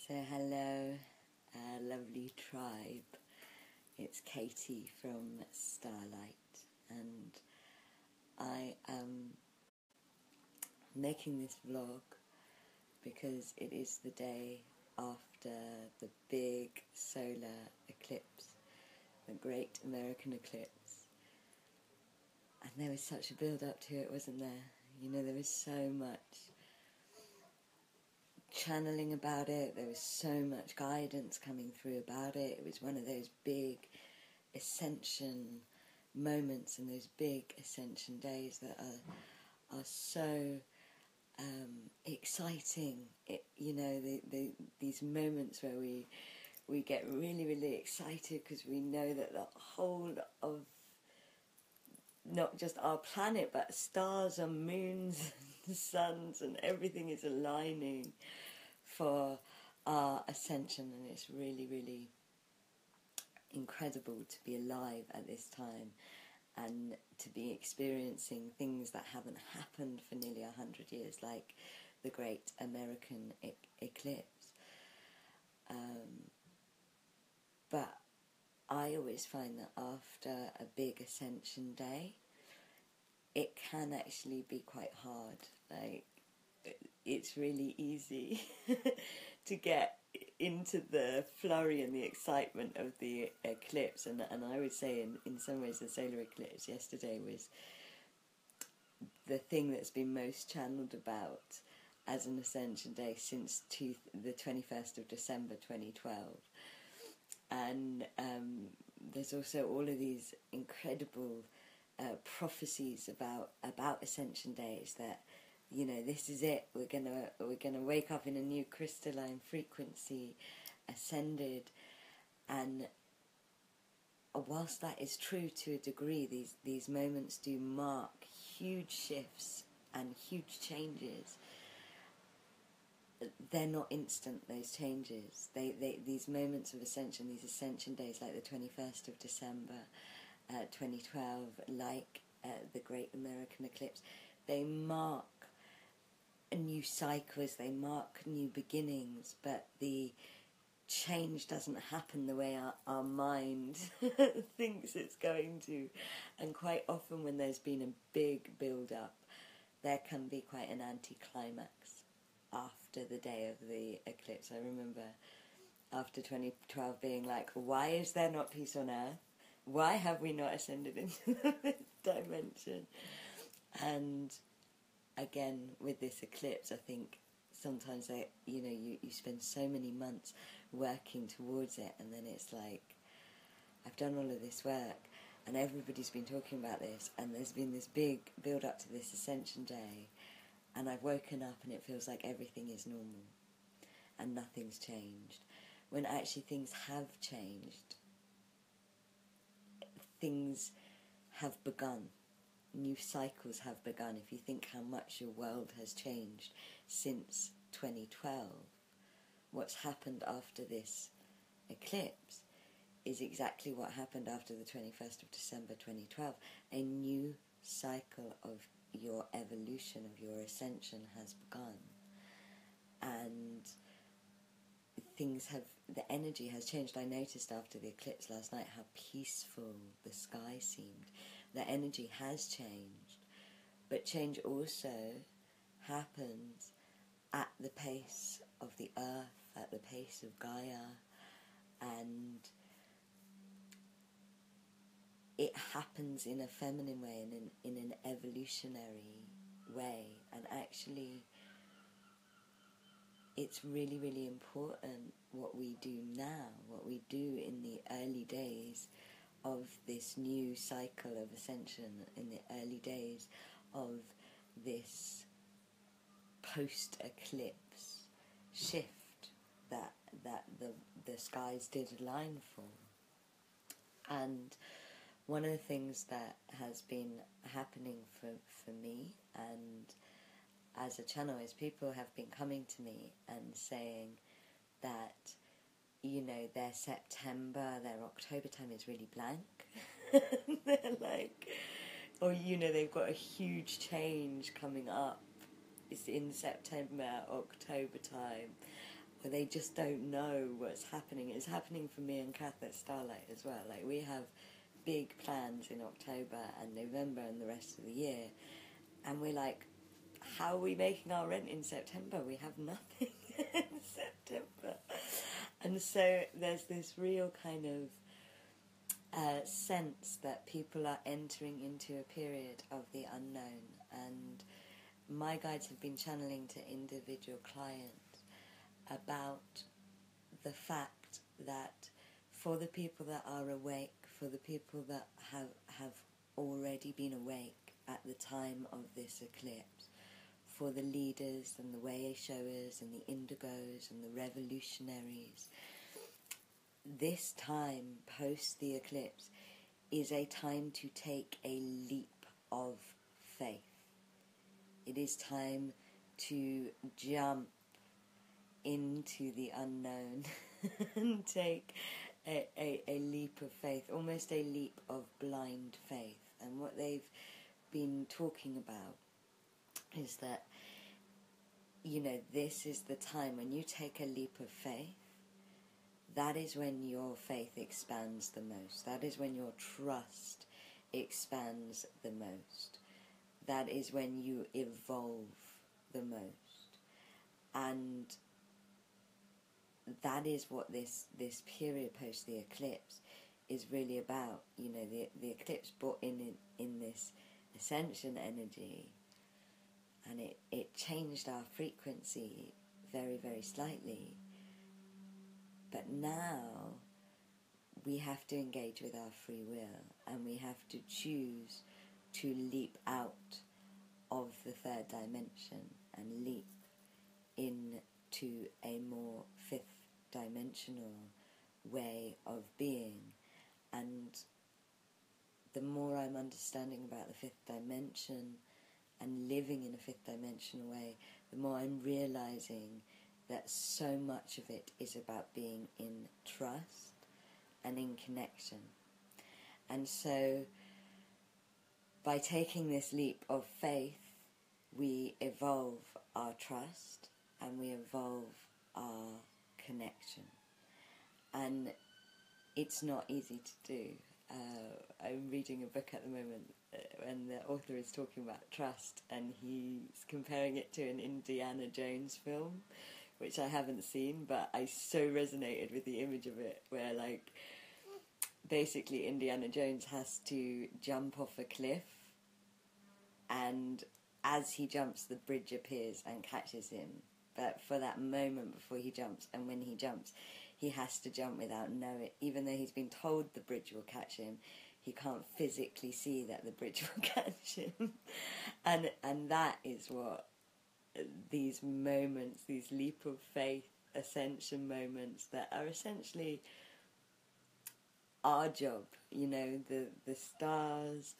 So hello, lovely tribe. It's Katie from Starlight, and I am making this vlog because it is the day after the big solar eclipse, the Great American Eclipse. And there was such a build up to it, wasn't there? You know, there was so much channeling about it, there was so much guidance coming through about it. It was one of those big ascension moments and those big ascension days that are so exciting. These moments where we get really, really excited because we know that the whole of not just our planet but stars and moons and suns and everything is aligning for our ascension, and it's really, really incredible to be alive at this time and to be experiencing things that haven't happened for nearly 100 years, like the Great American Eclipse. But I always find that after a big ascension day, it can actually be quite hard. Like, it's really easy to get into the flurry and the excitement of the eclipse, and I would say in some ways the solar eclipse yesterday was the thing that's been most channeled about as an ascension day since the 21st of December 2012. And there's also all of these incredible prophecies about ascension days that, you know, this is it. We're gonna wake up in a new crystalline frequency, ascended, and whilst that is true to a degree, these moments do mark huge shifts and huge changes. They're not instant, those changes. These moments of ascension, these ascension days, like the 21st of December 2012, like the Great American Eclipse, they mark new cycles, they mark new beginnings, but the change doesn't happen the way our mind thinks it's going to. And quite often when there's been a big build-up, there can be quite an anticlimax after the day of the eclipse. I remember after 2012 being like, why is there not peace on earth? Why have we not ascended into this dimension? And again, with this eclipse, I think sometimes you spend so many months working towards it, and then it's like, I've done all of this work and everybody's been talking about this, and there's been this big build up to this ascension day, and I've woken up and it feels like everything is normal and nothing's changed, when actually things have changed. Things have begun. New cycles have begun. If you think how much your world has changed since 2012, what's happened after this eclipse is exactly what happened after the 21st of December 2012. A new cycle of your evolution, of your ascension has begun. And the energy has changed. I noticed after the eclipse last night how peaceful the sky seemed. The energy has changed, but change also happens at the pace of the earth, at the pace of Gaia, and it happens in a feminine way, in an evolutionary way. And actually, it's really, really important what we do now, what we do in the early days of this new cycle of ascension, in the early days of this post-eclipse shift that the skies did align for. And one of the things that has been happening for me, and as a channel, is people have been coming to me and saying that, you know, their September, their October time is really blank. They're like, or, you know, they've got a huge change coming up. It's in September, October time. but they just don't know what's happening. It's happening for me and Kath at Starlight as well. Like, we have big plans in October and November and the rest of the year, and we're like, how are we making our rent in September? We have nothing in September. And so there's this real kind of sense that people are entering into a period of the unknown. And my guides have been channeling to individual clients about the fact that for the people that are awake, for the people that have already been awake at the time of this eclipse, for the leaders and the way showers and the indigos and the revolutionaries, this time post the eclipse is a time to take a leap of faith. It is time to jump into the unknown and take a leap of faith, almost a leap of blind faith. And what they've been talking about is that, you know, this is the time when you take a leap of faith. That is when your faith expands the most. That is when your trust expands the most. That is when you evolve the most. And that is what this period post the eclipse is really about. You know, the eclipse brought in this ascension energy, and it changed our frequency very, very slightly. But now we have to engage with our free will, and we have to choose to leap out of the third dimension and leap into a more fifth dimensional way of being. And the more I'm understanding about the fifth dimension and living in a fifth dimensional way, the more I'm realizing that so much of it is about being in trust and in connection. And so by taking this leap of faith, we evolve our trust and we evolve our connection. And it's not easy to do. I'm reading a book at the moment and the author is talking about trust, and he's comparing it to an Indiana Jones film, which I haven't seen, but I so resonated with the image of it, where, like, basically Indiana Jones has to jump off a cliff, and as he jumps, the bridge appears and catches him. But for that moment before he jumps, and when he jumps, he has to jump without knowing. Even though he's been told the bridge will catch him, he can't physically see that the bridge will catch him. And that is what these moments, these leap of faith, ascension moments that are essentially our job. You know, the stars,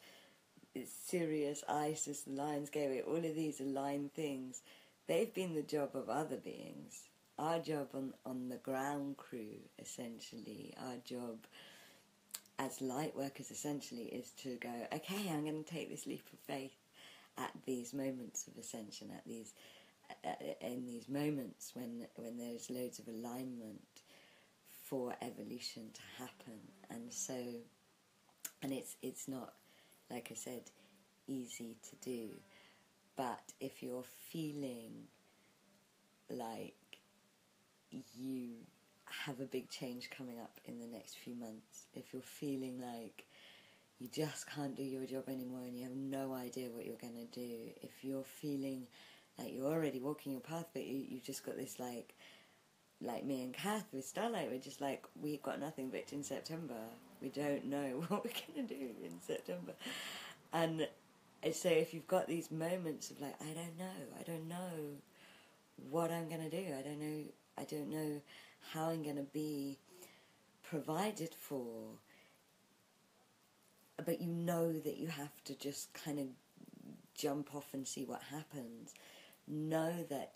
Sirius, Isis, the Lion's Gateway, all of these aligned things, they've been the job of other beings. Our job on the ground crew, essentially, our job as light workers, essentially, is to go, okay, I'm going to take this leap of faith at these moments of ascension, at these in these moments when there's loads of alignment for evolution to happen. And so, and it's not, like I said, easy to do. But if you're feeling like you have a big change coming up in the next few months, if you're feeling like you just can't do your job anymore and you have no idea what you're going to do, if you're feeling like you're already walking your path but you've just got this, like me and Kath with Starlight, we're just like, we've got nothing booked in September, we don't know what we're going to do in September. And so if you've got these moments of like, I don't know what I'm going to do, I don't know how I'm going to be provided for, but you know that you have to just kind of jump off and see what happens. Know that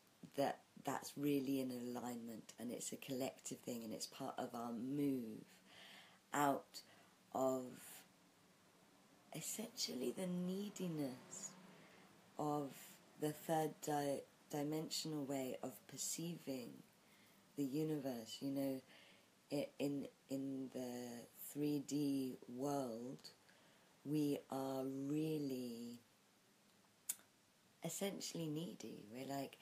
that's really in alignment, and it's a collective thing, and it's part of our move out of essentially the neediness of the third dimensional way of perceiving the universe, you know, in the 3D world, we are really essentially needy. We're like,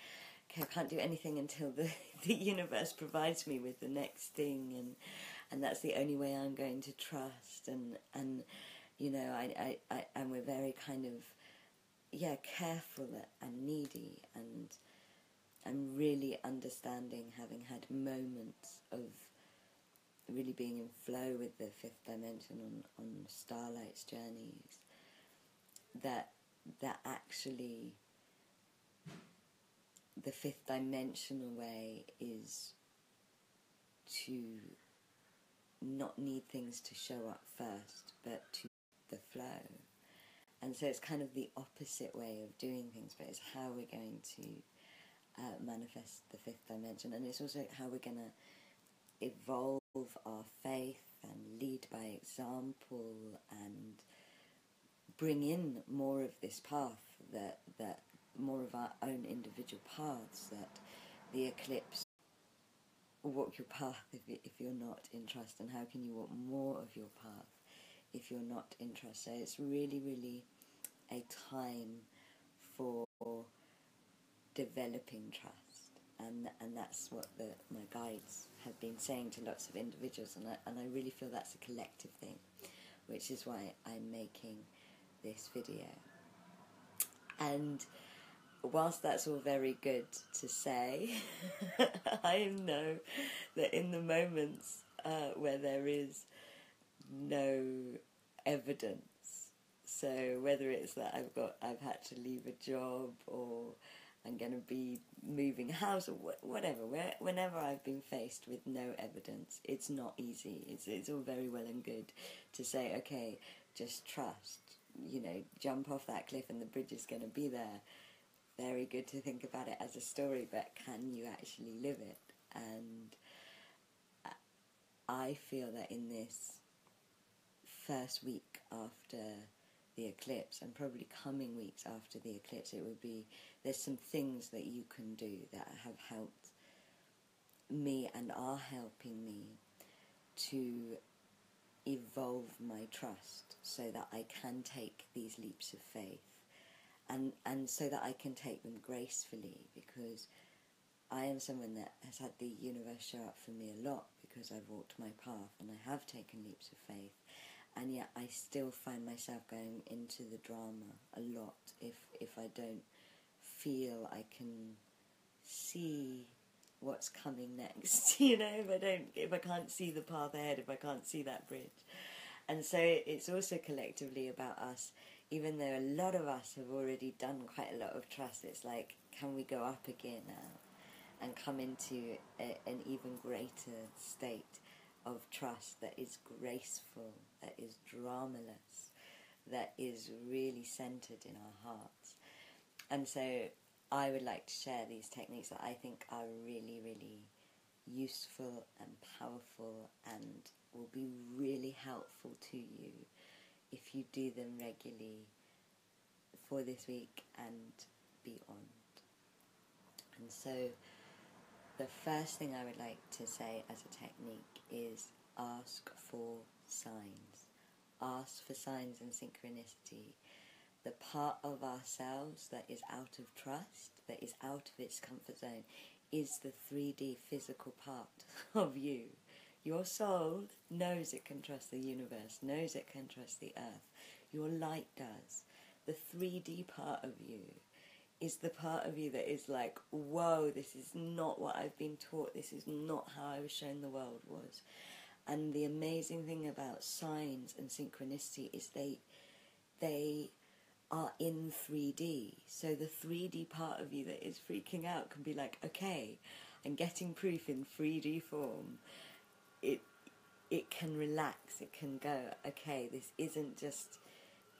okay, I can't do anything until the universe provides me with the next thing, and that's the only way I'm going to trust, and you know, I and we're very kind of, careful and needy, and really understanding, having had moments of really being in flow with the fifth dimension on Starlight's journeys, that actually the fifth dimensional way is to not need things to show up first, but to the flow. And so it's kind of the opposite way of doing things, but it's how we're going to manifest the fifth dimension. And it's also how we're going to evolve our faith and lead by example and bring in more of this path, that more of our own individual paths, that the eclipse, walk your path if you're not in trust, and how can you walk more of your path if you're not in trust. So it's really, really a time for developing trust, and that's what my guides have been saying to lots of individuals, and I really feel that's a collective thing, which is why I'm making this video. And whilst that's all very good to say, I know that in the moments where there is no evidence, so whether it's that I've had to leave a job, or I'm going to be moving house, or whatever, whenever I've been faced with no evidence, it's not easy. It's all very well and good to say, okay, just trust, you know, jump off that cliff and the bridge is going to be there. Very good to think about it as a story, but can you actually live it? And I feel that in this first week after the eclipse, and probably coming weeks after the eclipse, there's some things that you can do that have helped me and are helping me to evolve my trust, so that I can take these leaps of faith, and so that I can take them gracefully, because I am someone that has had the universe show up for me a lot, because I've walked my path and I have taken leaps of faith, and yet I still find myself going into the drama a lot if I don't feel I can see what's coming next, you know, if I can't see the path ahead, if I can't see that bridge. And so it's also collectively about us. Even though a lot of us have already done quite a lot of trust, it's like, can we go up again now and come into an even greater state of trust that is graceful, that is dramaless, that is really centered in our hearts. And so I would like to share these techniques that I think are really, really useful and powerful, and will be really helpful to you if you do them regularly for this week and beyond. And so the first thing I would like to say as a technique is ask for signs. Ask for signs and synchronicity. The part of ourselves that is out of trust, that is out of its comfort zone, is the 3D physical part of you. Your soul knows it can trust the universe, knows it can trust the earth. Your light does. The 3D part of you is the part of you that is like, whoa, this is not what I've been taught, this is not how I was shown the world was. And the amazing thing about signs and synchronicity is they are in 3D. So the 3D part of you that is freaking out can be like, okay, I'm getting proof in 3D form. It can relax, it can go, okay, this isn't just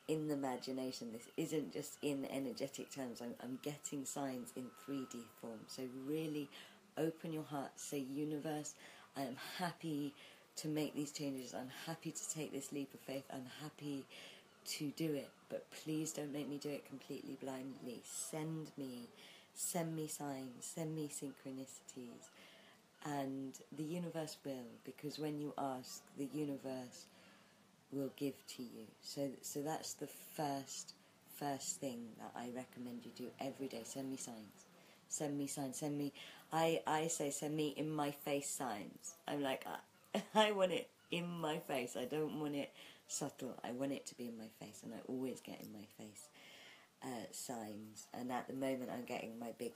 in the imagination, this isn't just in energetic terms, I'm getting signs in 3D form. So really open your heart, say, universe, I am happy to make these changes, I'm happy to take this leap of faith, I'm happy to do it, but please don't make me do it completely blindly. Send me signs, send me synchronicities, and the universe will, because when you ask, the universe will give to you. So that's the first thing that I recommend you do every day. Send me signs. Send me signs. Send me, I say send me in my face signs. I'm like, I want it in my face. I don't want it subtle. I want it to be in my face, and I always get in my face signs. And at the moment I'm getting my big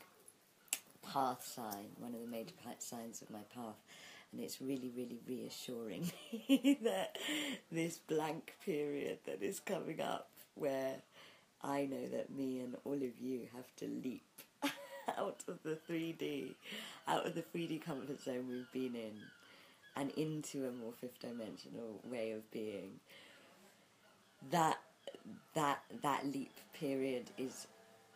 path sign, one of the major signs of my path, and it's really, really reassuring that this blank period that is coming up, where I know that me and all of you have to leap out of the 3D comfort zone we've been in, and into a more fifth dimensional way of being. That leap period is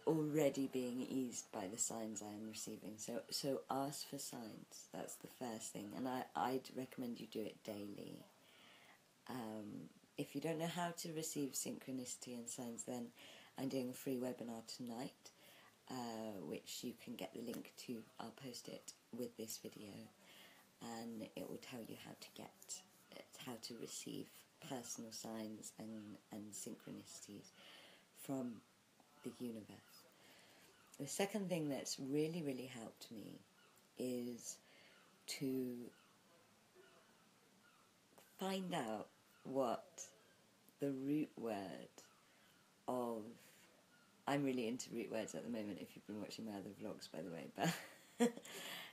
already being eased by the signs I am receiving. So ask for signs. That's the first thing, and I'd recommend you do it daily. If you don't know how to receive synchronicity and signs, then I'm doing a free webinar tonight, which you can get the link to. I'll post it with this video, and it will tell you how to receive personal signs and synchronicities from the universe. The second thing that's really, really helped me is to find out what the root word of... I'm really into root words at the moment, if you've been watching my other vlogs, by the way, but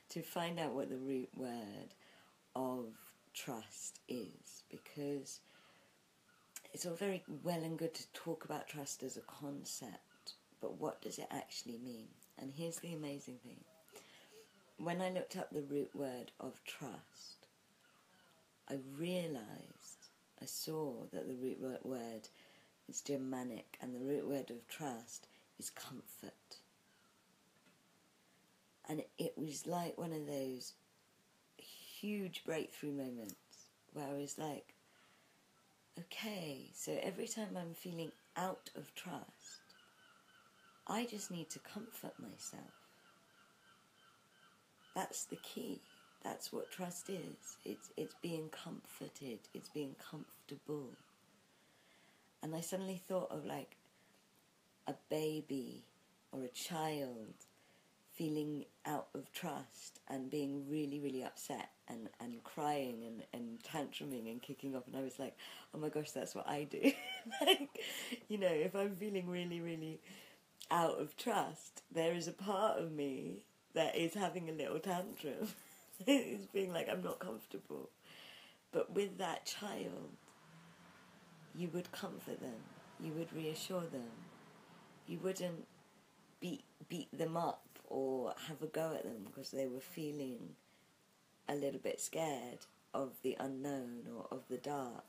to find out what the root word of trust is, because it's all very well and good to talk about trust as a concept, but what does it actually mean? And here's the amazing thing. When I looked up the root word of trust, I saw that the root word is Germanic, and the root word of trust is comfort. And it was like one of those huge breakthrough moments where I was like, okay, so every time I'm feeling out of trust, I just need to comfort myself. That's the key. That's what trust is. It's being comforted. It's being comfortable. And I suddenly thought of like a baby or a child feeling out of trust and being really, really upset and crying and tantruming and kicking off. And I was like, oh my gosh, that's what I do. Like, you know, if I'm feeling really, really out of trust, there is a part of me that is having a little tantrum. It's being like, I'm not comfortable. But with that child, you would comfort them. You would reassure them. You wouldn't beat them up or have a go at them because they were feeling a little bit scared of the unknown or of the dark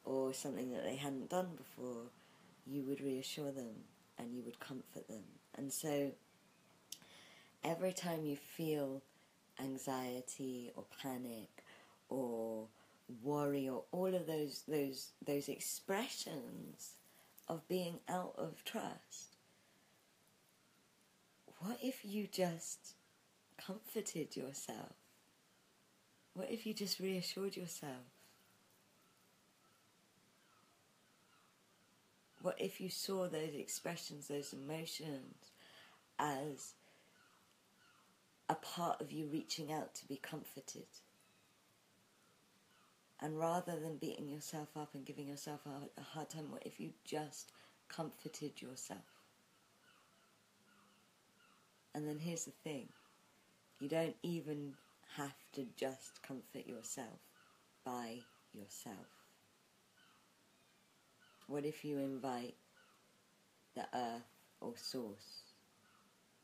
or something that they hadn't done before. You would reassure them and you would comfort them. And so every time you feel anxiety or panic or worry or all of those expressions of being out of trust, what if you just comforted yourself? What if you just reassured yourself? What if you saw those expressions, those emotions, as a part of you reaching out to be comforted? And rather than beating yourself up and giving yourself a hard time, what if you just comforted yourself? And then here's the thing. You don't even have to just comfort yourself by yourself. What if you invite the earth or source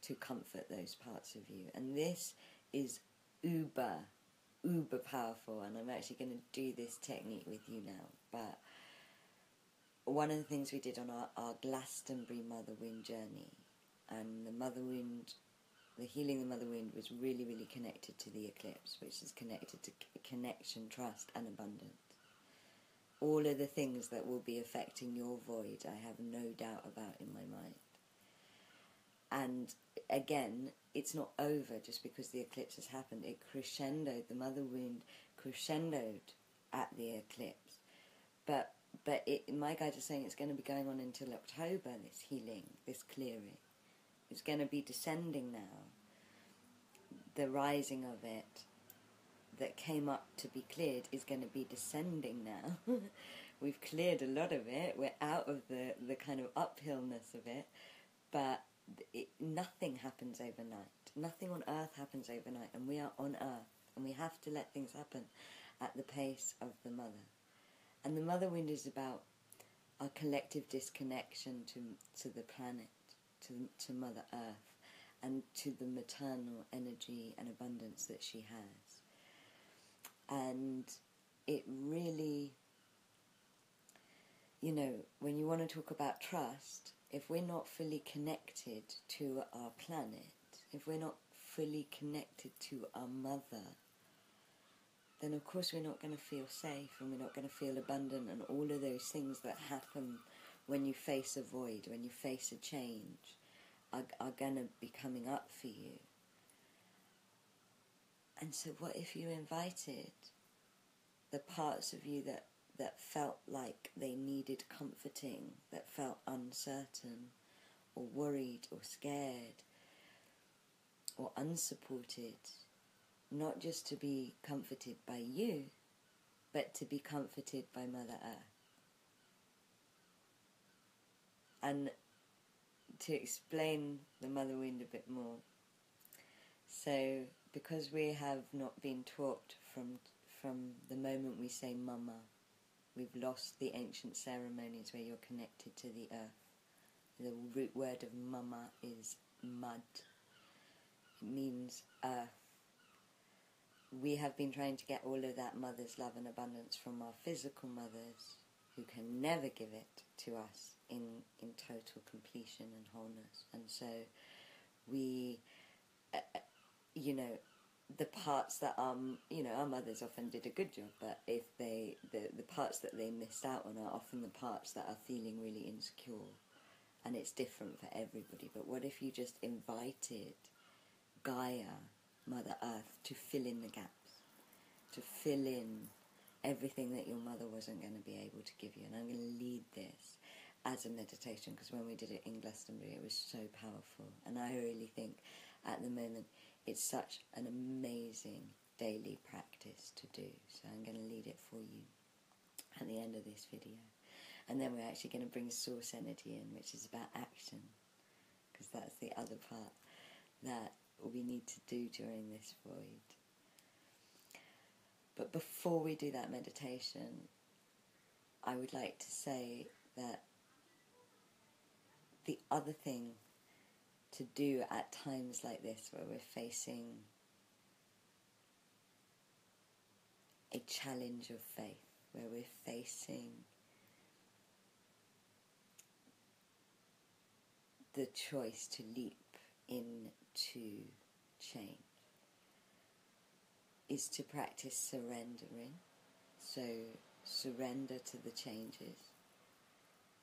to comfort those parts of you? And this is uber powerful, and I'm actually going to do this technique with you now. But one of the things we did on our Glastonbury Mother Wind journey, and the healing the Mother Wind was really, really connected to the eclipse, which is connected to connection, trust and abundance. All of the things that will be affecting your void, I have no doubt about in my mind. And again, it's not over just because the eclipse has happened. It crescendoed, the mother wound crescendoed at the eclipse. But my guides are saying it's going to be going on until October, this healing, this clearing. It's going to be descending now. The rising of it that came up to be cleared is going to be descending now. We've cleared a lot of it. We're out of the kind of uphillness of it. But nothing happens overnight. Nothing on earth happens overnight. And we are on earth. And we have to let things happen at the pace of the mother. And the mother wind is about our collective disconnection to the planet, to Mother Earth, and to the maternal energy and abundance that she has. And it really, you know, when you want to talk about trust, if we're not fully connected to our planet, if we're not fully connected to our mother, then of course we're not going to feel safe, and we're not going to feel abundant, and all of those things that happen when you face a void, when you face a change, are going to be coming up for you. And so what if you invited the parts of you that felt like they needed comforting, that felt uncertain, or worried, or scared, or unsupported, not just to be comforted by you, but to be comforted by Mother Earth. And to explain the mother wound a bit more, so because we have not been taught from the moment we say Mama, we've lost the ancient ceremonies where you're connected to the earth. The root word of Mama is mud. It means earth. We have been trying to get all of that mother's love and abundance from our physical mothers, who can never give it to us in total completion and wholeness. And so we, you know, the parts that our mothers often did a good job, but if the parts that they missed out on are often the parts that are feeling really insecure, and it's different for everybody. But what if you just invited Gaia, Mother Earth, to fill in the gaps, to fill in everything that your mother wasn't going to be able to give you? And I'm going to lead this as a meditation, because when we did it in Glastonbury, it was so powerful. And I really think at the moment it's such an amazing daily practice to do. So I'm going to lead it for you at the end of this video. And then we're actually going to bring source energy in, which is about action, because that's the other part that we need to do during this void. But before we do that meditation, I would like to say that the other thing to do at times like this, where we're facing a challenge of faith, where we're facing the choice to leap into change, is to practice surrendering. So surrender to the changes.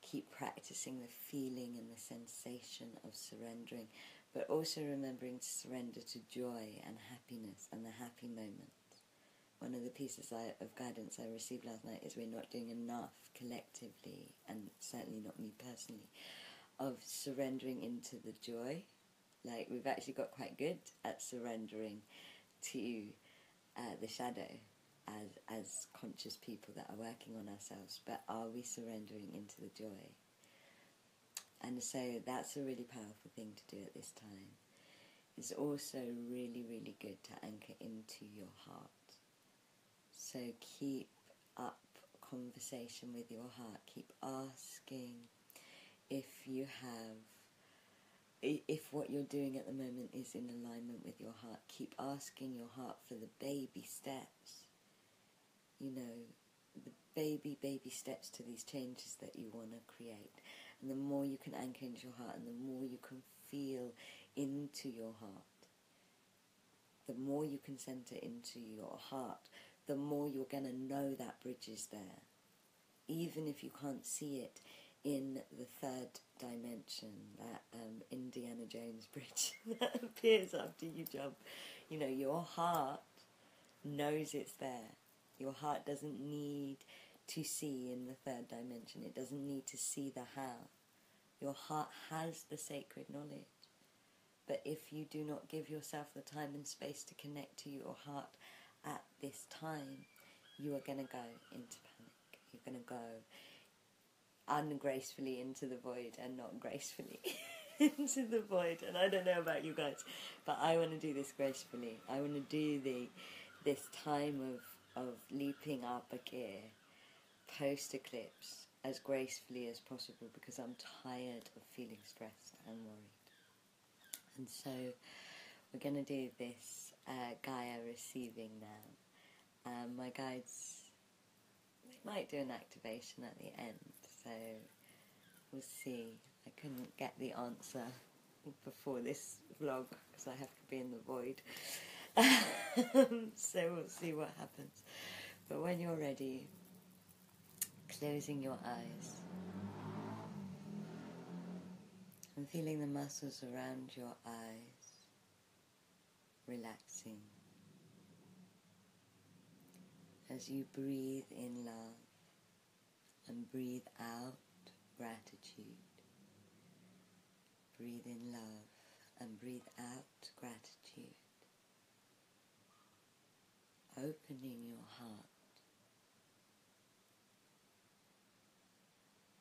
Keep practicing the feeling and the sensation of surrendering, but also remembering to surrender to joy and happiness and the happy moments. One of the pieces of guidance I received last night is we're not doing enough collectively, and certainly not me personally, of surrendering into the joy. Like, we've actually got quite good at surrendering to the shadow as conscious people that are working on ourselves, but are we surrendering into the joy? And so that's a really powerful thing to do at this time. It's also really, really good to anchor into your heart. So keep up conversation with your heart. Keep asking if what you're doing at the moment is in alignment with your heart. Keep asking your heart for the baby steps. You know, the baby steps to these changes that you want to create. And the more you can anchor into your heart, and the more you can feel into your heart, the more you can center into your heart, the more you're going to know that bridge is there. Even if you can't see it in the third dimension, that Indiana Jones bridge that appears after you jump. You know, your heart knows it's there. Your heart doesn't need to see in the third dimension. It doesn't need to see the how. Your heart has the sacred knowledge. But if you do not give yourself the time and space to connect to your heart at this time, you are going to go into panic. You're going to go ungracefully into the void and not gracefully into the void. And I don't know about you guys, but I want to do this gracefully. I want to do this time of leaping up a gear post-eclipse as gracefully as possible, because I'm tired of feeling stressed and worried. And so we're going to do this Gaia receiving now. My guides, they might do an activation at the end, so we'll see. I couldn't get the answer before this vlog because I have to be in the void. So we'll see what happens. But when you're ready, closing your eyes and feeling the muscles around your eyes relaxing as you breathe in love and breathe out gratitude. Breathe in love and breathe out gratitude. Opening your heart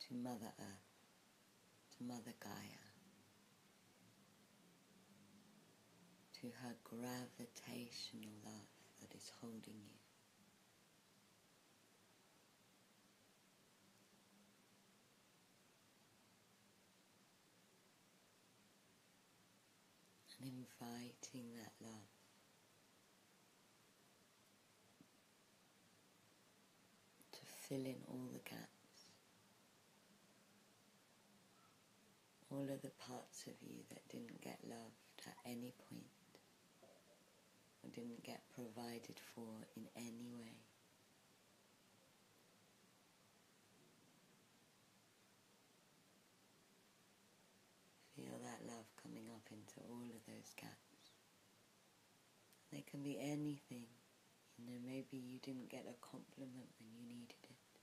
to Mother Earth, to Mother Gaia, to her gravitational love that is holding you. And inviting that love to fill in all the gaps, all of the parts of you that didn't get loved at any point, or didn't get provided for in any way. Feel that love coming up into all of those gaps. They can be anything. You know, maybe you didn't get a compliment when you needed it.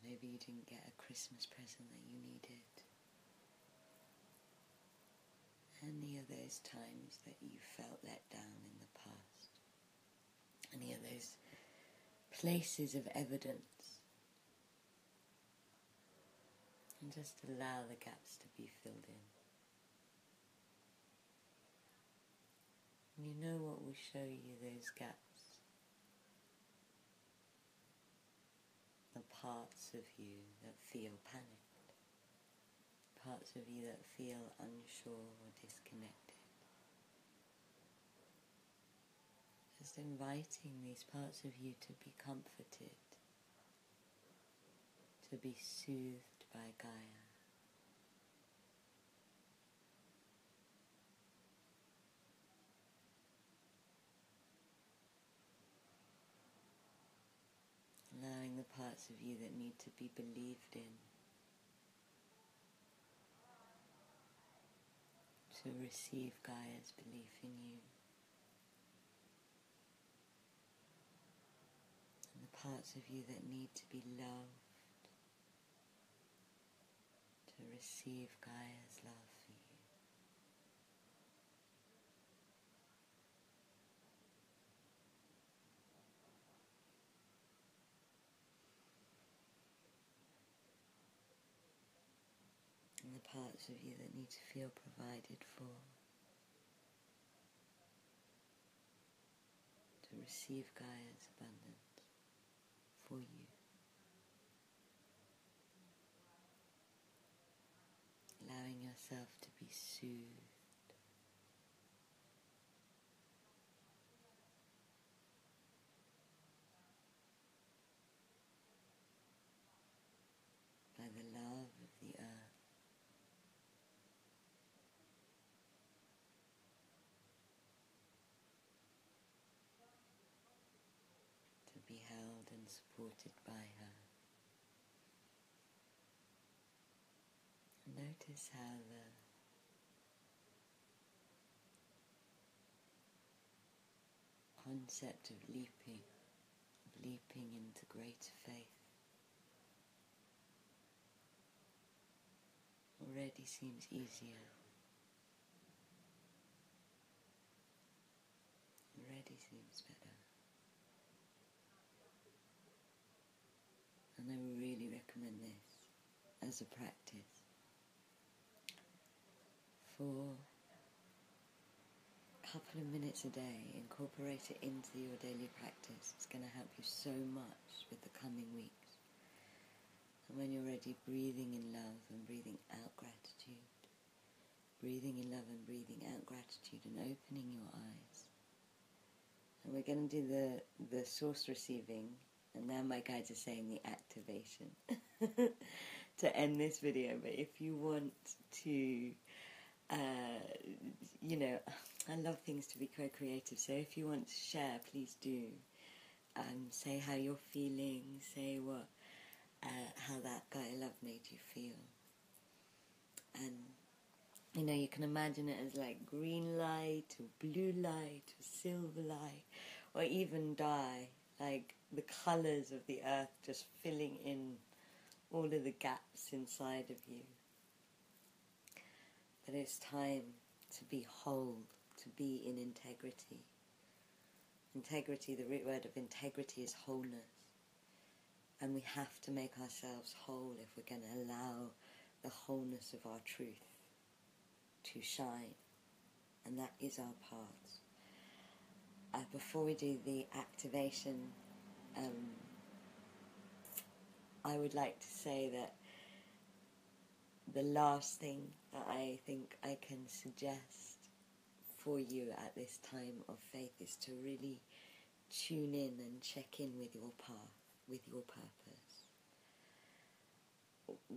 Maybe you didn't get a Christmas present that you needed. Any of those times that you felt let down in the past. Any of those places of evidence. And just allow the gaps to be filled in. And you know what will show you those gaps? The parts of you that feel panicked. Parts of you that feel unsure or disconnected. Just inviting these parts of you to be comforted, to be soothed by Gaia. Allowing the parts of you that need to be believed in to receive Gaia's belief in you. And the parts of you that need to be loved to receive Gaia's love for you. And the parts of you that need to feel provided for, to receive Gaia's abundance for you. Allowing yourself to be soothed by the love of the earth. To be held and supported by her. Notice how the concept of leaping into greater faith already seems easier, already seems better. And I really recommend this as a practice for a couple of minutes a day. Incorporate it into your daily practice. It's going to help you so much with the coming weeks. And when you're ready, breathing in love and breathing out gratitude. Breathing in love and breathing out gratitude, and opening your eyes. And we're going to do the source receiving, and now my guides are saying the activation to end this video. But if you want to, I love things to be co-creative, so if you want to share, please do. Say how you're feeling, say how that guy love made you feel. And you can imagine it as like green light or blue light or silver light, or even dye, like the colours of the earth just filling in all of the gaps inside of you. But it's time to be whole, to be in integrity. Integrity, the root word of integrity is wholeness. And we have to make ourselves whole if we're going to allow the wholeness of our truth to shine. And that is our path. Before we do the activation, I would like to say that the last thing that I think I can suggest for you at this time of faith is to really tune in and check in with your path, with your purpose,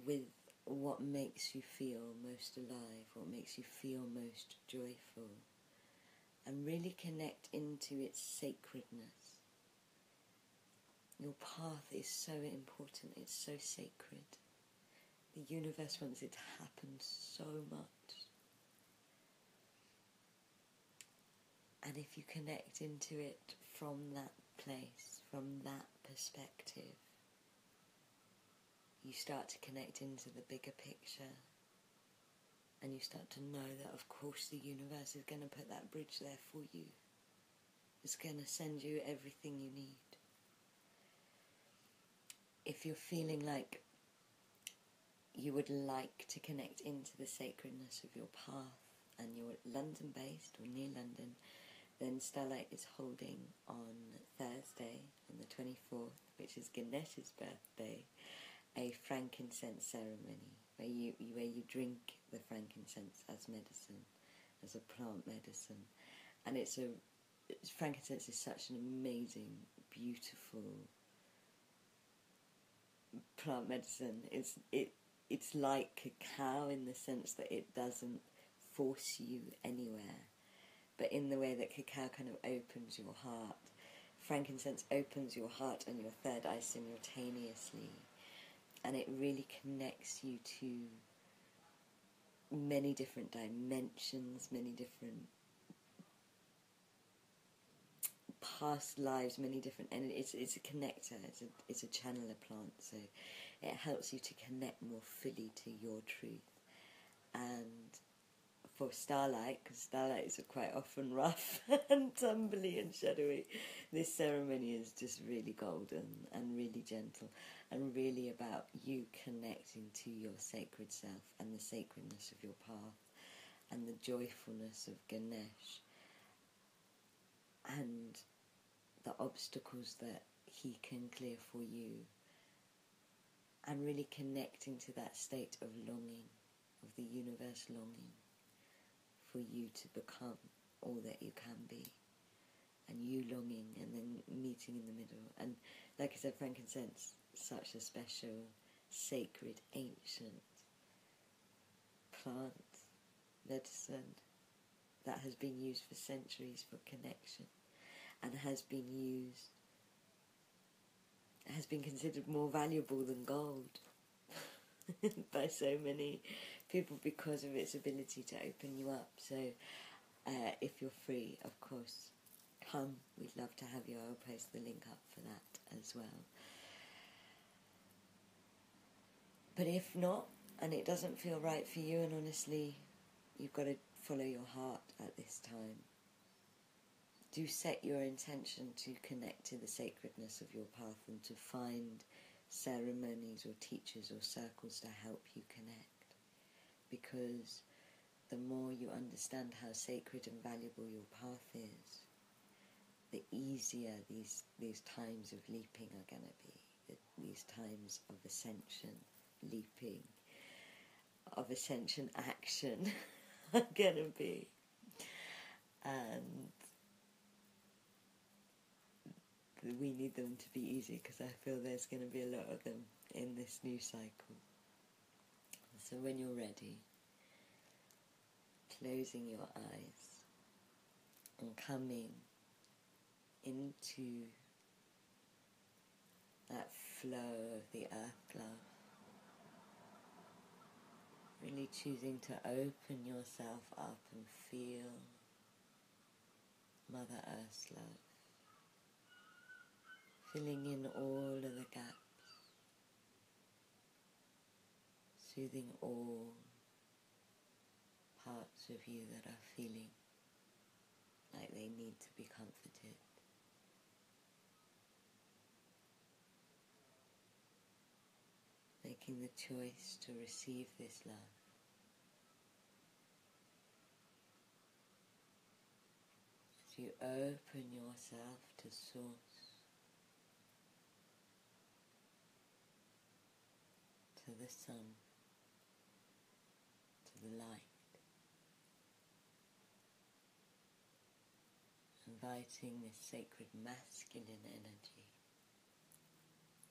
with what makes you feel most alive, what makes you feel most joyful, and really connect into its sacredness. Your path is so important, it's so sacred. The universe wants it to happen so much. And if you connect into it from that place, from that perspective, you start to connect into the bigger picture. And you start to know that, of course, the universe is going to put that bridge there for you. It's going to send you everything you need. If you're feeling like you would like to connect into the sacredness of your path, and you're London-based or near London, then Starlight is holding on Thursday, on the 24th, which is Ganesh's birthday, a frankincense ceremony where you drink the frankincense as medicine, as a plant medicine. And frankincense is such an amazing, beautiful plant medicine. It's like cacao in the sense that it doesn't force you anywhere, but in the way that cacao kind of opens your heart, frankincense opens your heart and your third eye simultaneously, and it really connects you to many different dimensions, many different past lives, many different, and it's a connector, it's a channeler plant, so it helps you to connect more fully to your truth. And for Starlight, because Starlight is quite often rough and tumbly and shadowy, this ceremony is just really golden and really gentle and really about you connecting to your sacred self and the sacredness of your path and the joyfulness of Ganesh and the obstacles that he can clear for you, and really connecting to that state of longing, of the universe longing for you to become all that you can be, and you longing, and then meeting in the middle. And like I said, frankincense, such a special, sacred, ancient plant, medicine that has been used for centuries for connection, and has been considered more valuable than gold. by so many people because of its ability to open you up. So if you're free, of course, come. We'd love to have you. I'll post the link up for that as well. But if not, and it doesn't feel right for you, and honestly, you've got to follow your heart at this time, do set your intention to connect to the sacredness of your path and to find ceremonies or teachers or circles to help you connect. Because the more you understand how sacred and valuable your path is, the easier these times of leaping are going to be, these times of ascension, leaping, of ascension action are going to be. And we need them to be easy, because I feel there's going to be a lot of them in this new cycle. So when you're ready, closing your eyes and coming into that flow of the earth love, really choosing to open yourself up and feel Mother Earth's love, filling in all of the gaps, soothing all parts of you that are feeling like they need to be comforted. Making the choice to receive this love. As you open yourself to Source, to the sun, to the light, inviting this sacred masculine energy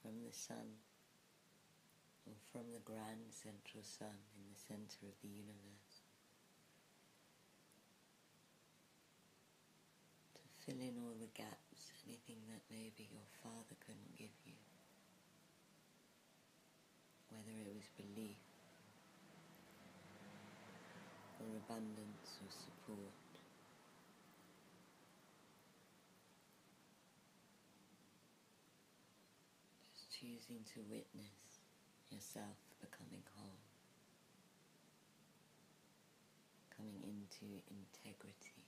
from the sun, or from the grand central sun in the center of the universe, to fill in all the gaps, anything that maybe your father couldn't give you, whether it was belief, or abundance, or support. Just choosing to witness yourself becoming whole, coming into integrity,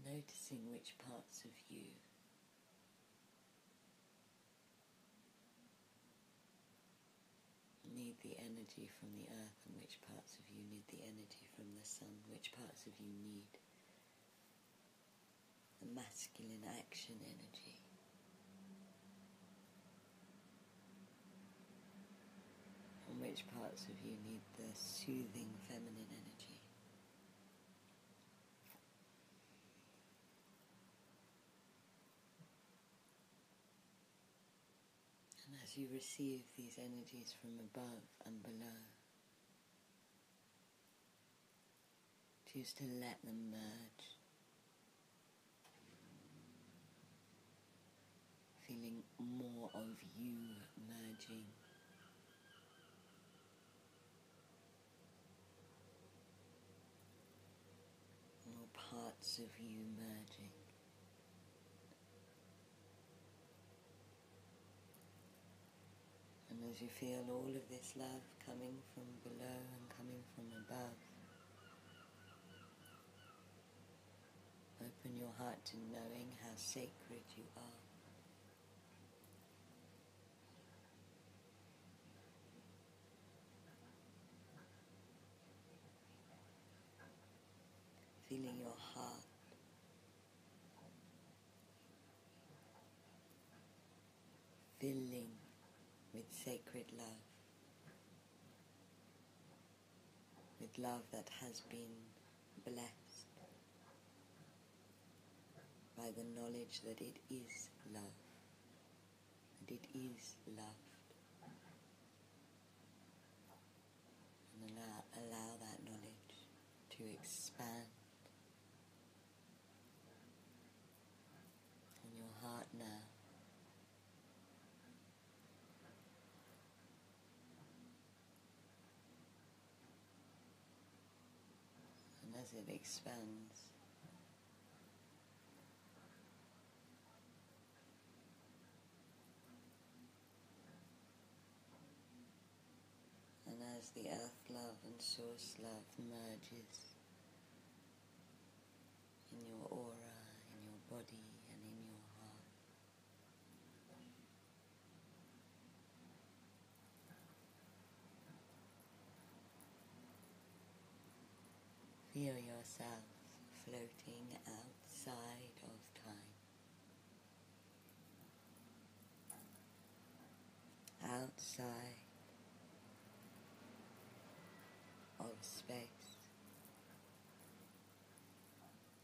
noticing which parts of you need the energy from the earth and which parts of you need the energy from the sun, which parts of you need the masculine action energy, and which parts of you need the soothing feminine energy. And as you receive these energies from above and below, choose to let them merge, feeling more of you merging, more parts of you merging. And as you feel all of this love coming from below and coming from above, open your heart to knowing how sacred you are. Feeling your heart filling with sacred love, with love that has been blessed by the knowledge that it is love, that it is loved. And allow that knowledge to expand in your heart now. as it expands. And as the earth love and source love merges in your aura, in your body and in your heart, feel yourself floating outside of time, outside of space,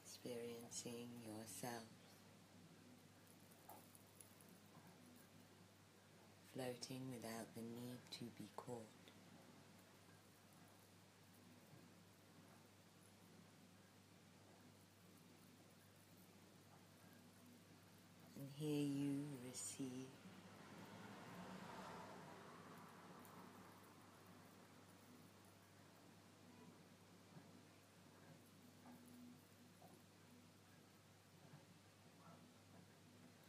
experiencing yourself floating without the need to be caught. And here you receive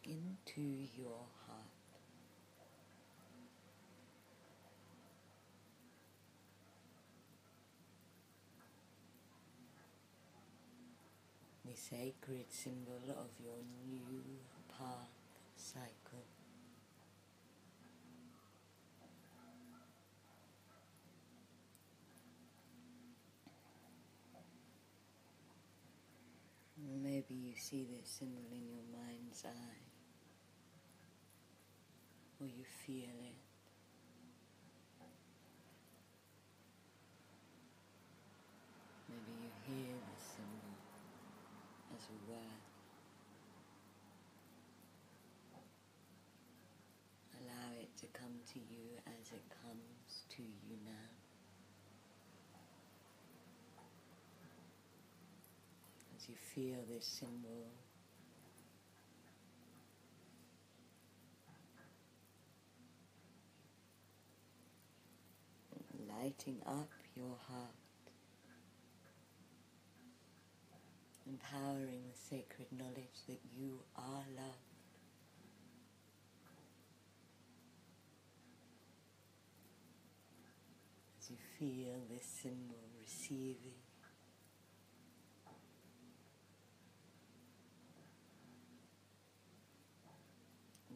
into your heart the sacred symbol of your new path cycle. Maybe you see this symbol in your mind's eye, or you feel it. Maybe you hear the symbol as a word. Allow it to come to you as it comes to you now. As you feel this symbol lighting up your heart, empowering the sacred knowledge that you are loved. As you feel this symbol receiving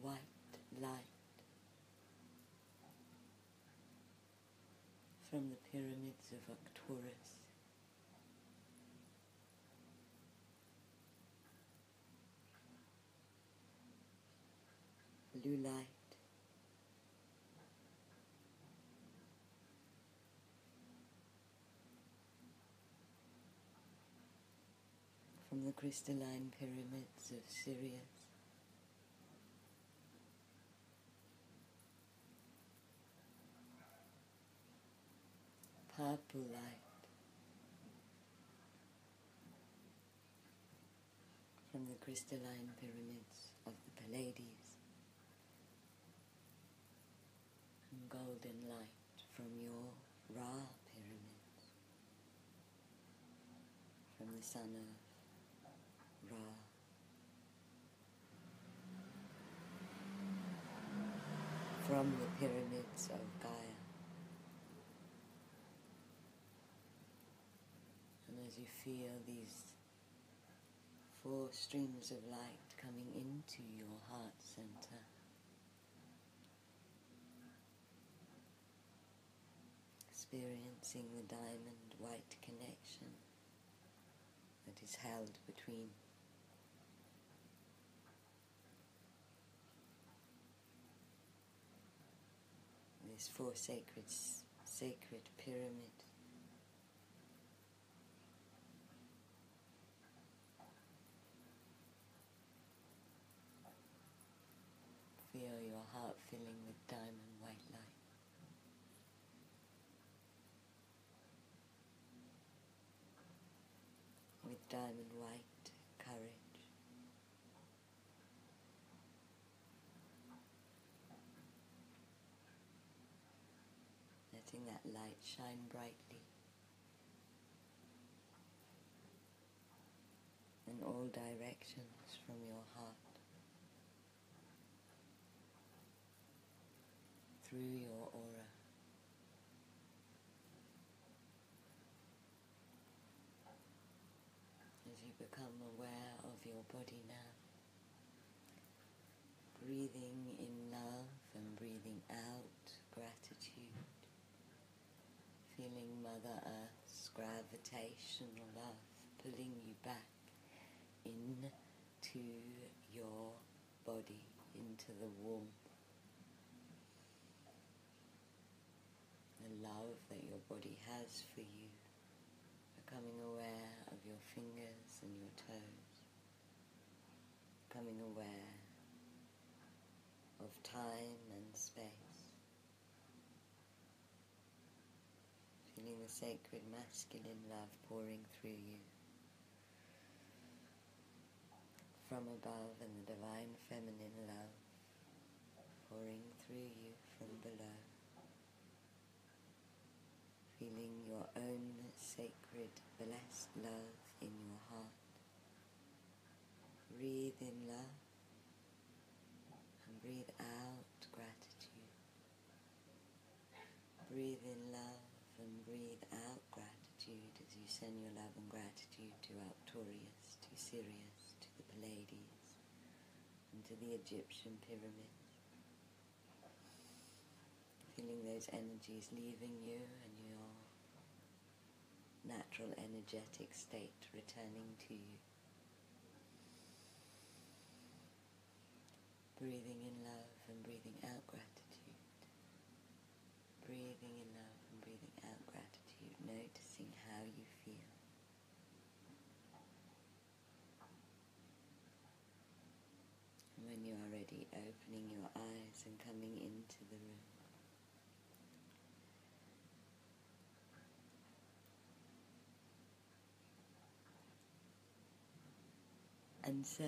white light from the pyramids of Arcturus, blue light from the crystalline pyramids of Sirius, purple light from the crystalline pyramids of the Pleiades, and golden light from your Ra pyramids, from the son of Ra. From the pyramids of Gaia. And as you feel these 4 streams of light coming into your heart center, experiencing the diamond white connection that is held between these 4 sacred pyramid. Feel your heart filling with diamond white light. With diamond white courage. Letting that light shine brightly all directions from your heart, through your aura. As you become aware of your body now, breathing in love and breathing out gratitude, feeling Mother Earth's gravitational love pulling you back into your body, into the warmth, the love that your body has for you, becoming aware of your fingers and your toes, becoming aware of time and space, feeling the sacred masculine love pouring through you from above, and the divine feminine love pouring through you from below, feeling your own sacred blessed love in your heart. Breathe in love and breathe out gratitude. Breathe in love and breathe out gratitude as you send your love and gratitude to Arcturus, to Sirius, to the Pleiades, and to the Egyptian pyramids. Feeling those energies leaving you and your natural energetic state returning to you. Breathing in love and breathing out gratitude. Breathing in love and breathing out gratitude, noticing how you feel. And when you are ready, opening your eyes and coming into the room. And so,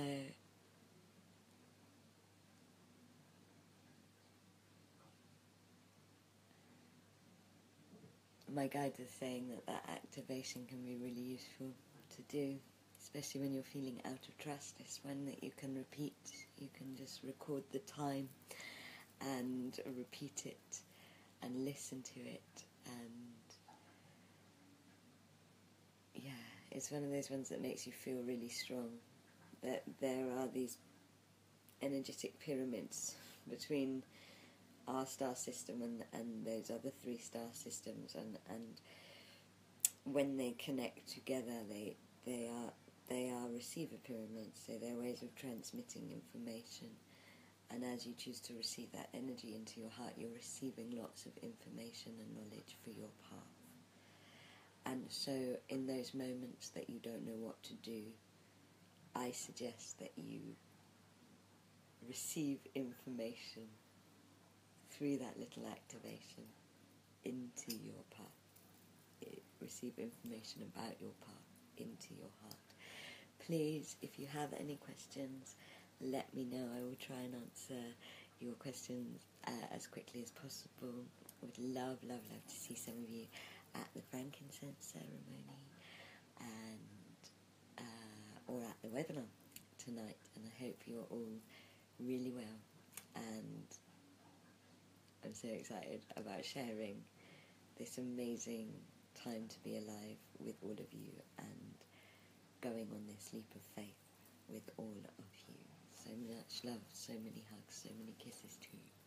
my guides are saying that activation can be really useful to do, especially when you're feeling out of trust. It's one that you can repeat. You can just record the time and repeat it and listen to it. And yeah, it's one of those ones that makes you feel really strong. That there are these energetic pyramids between our star system and those other 3 star systems, and when they connect together, they are receiver pyramids. So they're ways of transmitting information, and as you choose to receive that energy into your heart, you're receiving lots of information and knowledge for your path. And so in those moments that you don't know what to do, I suggest that you receive information through that little activation into your path. Receive information about your path into your heart. Please, if you have any questions, let me know. I will try and answer your questions as quickly as possible. I would love to see some of you at the frankincense ceremony and or at the webinar tonight, and I hope you're all really well, and I'm so excited about sharing this amazing time to be alive with all of you and going on this leap of faith with all of you. So much love, so many hugs, so many kisses to you.